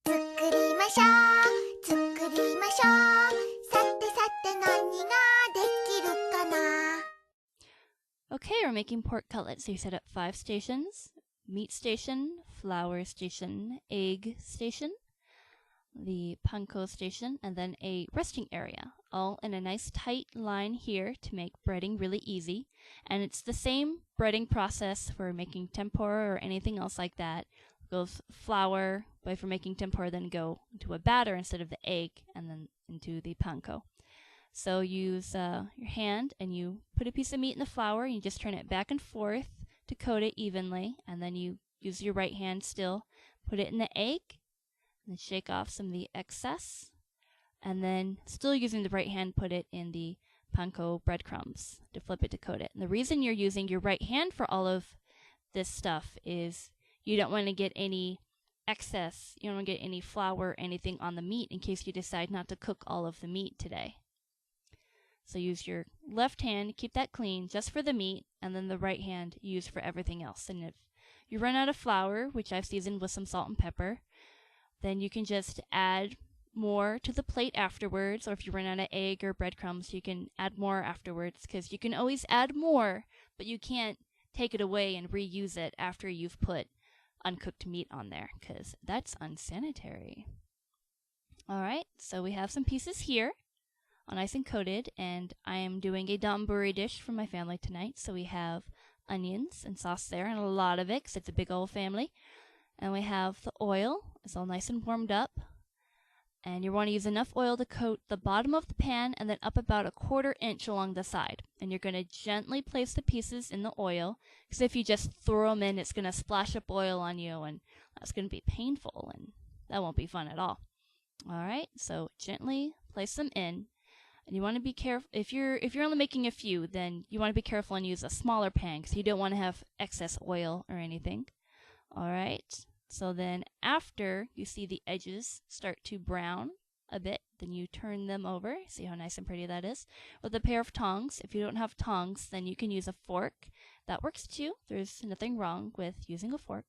作りましょう作りましょうさてさて何ができるかな Okay, we're making pork cutlets. So you set up 5 stations: meat station, flour station, egg station, the panko station, and then a resting area, all in a nice tight line here to make breading really easy. And it's the same breading process for making tempura or anything else like that. It goes flour, but if you're making tempura, then go into a batter instead of the egg, and then into the panko. So use your hand and you put a piece of meat in the flour and you just turn it back and forth to coat it evenly, and then you use your right hand still, put it in the egg, and shake off some of the excess, and then still using the right hand put it in the panko breadcrumbs to flip it to coat it. And the reason you're using your right hand for all of this stuff is you don't want to get any excess, you don't want to get any flour or anything on the meat in case you decide not to cook all of the meat today. So use your left hand, keep that clean just for the meat, and then the right hand use for everything else. And if you run out of flour, which I've seasoned with some salt and pepper, then you can just add more to the plate afterwards, or if you run out of egg or breadcrumbs, you can add more afterwards, because you can always add more, but you can't take it away and reuse it after you've put uncooked meat on there, because that's unsanitary. Alright, so we have some pieces here, all nice and coated, and I am doing a donburi dish for my family tonight. So we have onions and sauce there, and a lot of it because it's a big old family. And we have the oil. It's all nice and warmed up. And you want to use enough oil to coat the bottom of the pan and then up about a 1/4 inch along the side. And you're going to gently place the pieces in the oil, because if you just throw them in, it's going to splash up oil on you, and that's going to be painful, and that won't be fun at all. Alright, so gently place them in. And you want to be careful, if you're only making a few, then you want to be careful and use a smaller pan because you don't want to have excess oil or anything. Alright, so then after you see the edges start to brown a bit, then you turn them over. See how nice and pretty that is? With a pair of tongs. If you don't have tongs, then you can use a fork. That works too. There's nothing wrong with using a fork.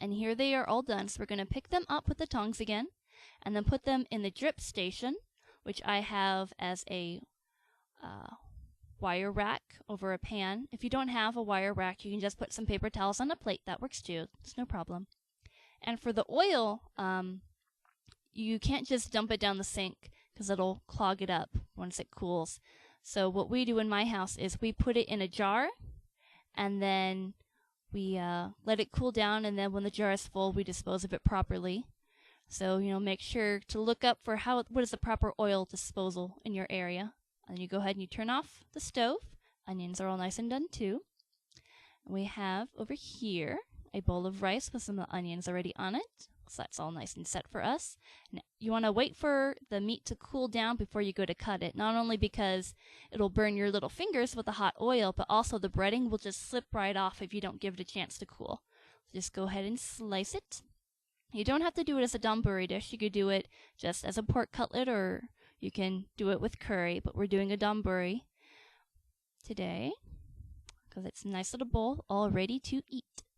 And here they are all done. So we're going to pick them up with the tongs again and then put them in the drip station, which I have as a wire rack over a pan. If you don't have a wire rack, you can just put some paper towels on a plate. That works too. It's no problem. And for the oil, you can't just dump it down the sink because it'll clog it up once it cools. So what we do in my house is we put it in a jar, and then we let it cool down, and then when the jar is full, we dispose of it properly. So, make sure to look up for what is the proper oil disposal in your area. And you go ahead and you turn off the stove. Onions are all nice and done too. We have over here a bowl of rice with some of the onions already on it. So that's all nice and set for us. Now, you want to wait for the meat to cool down before you go to cut it. Not only because it'll burn your little fingers with the hot oil, but also the breading will just slip right off if you don't give it a chance to cool. So just go ahead and slice it. You don't have to do it as a donburi dish. You could do it just as a pork cutlet, or you can do it with curry, but we're doing a donburi today because it's a nice little bowl all ready to eat.